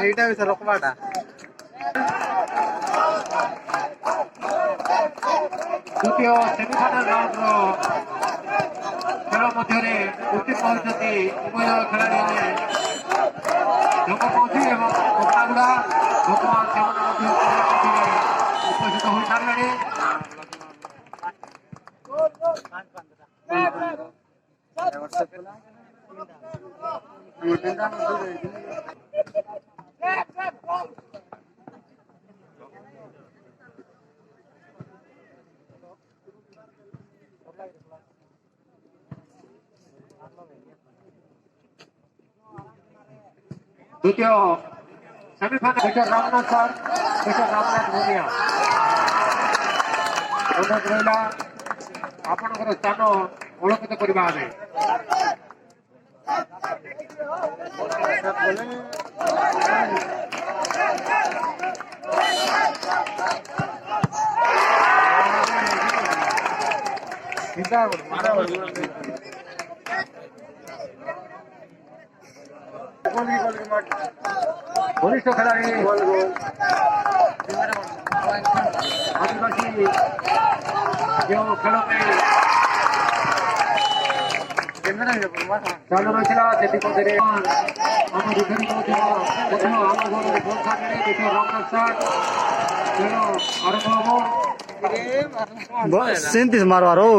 এইটা হচ্ছে রকমাটা ଦ୍ୱିତୀୟ ସେମିଫାଇନାଲ ରାଉଣ୍ଡର ଖେଳ ମଧ୍ୟରେ ଉତ୍ତୀର୍ଣ୍ଣ ହୋଇଛନ୍ତି ଉଭୟ ଖେଳାଳିମାନେ ଜଗତମନ୍ତ୍ରୀ ଏବଂ କପଡ଼ାଗୁଡ଼ା ବର୍ତ୍ତମାନ ସେମାନେ ମଧ୍ୟ ଉପସ୍ଥିତ ହୋଇସାରିଲେଣି। ଦ୍ୱିତୀୟ semifinal mister Ramnath sir mister Ramnath Bhumia ଅନୁରୋଧ ରହିଲା ଆପଣଙ୍କର ସ୍ଥାନ ଅଳଙ୍କିତ କରିବା ଆମେ वरिष्ठ खिलाड़ी आदिवासी जो खेलों में चालू रहा से आम रिफेरी रामनाथ सार खेल आरंभ हम सेंतीस मारवारो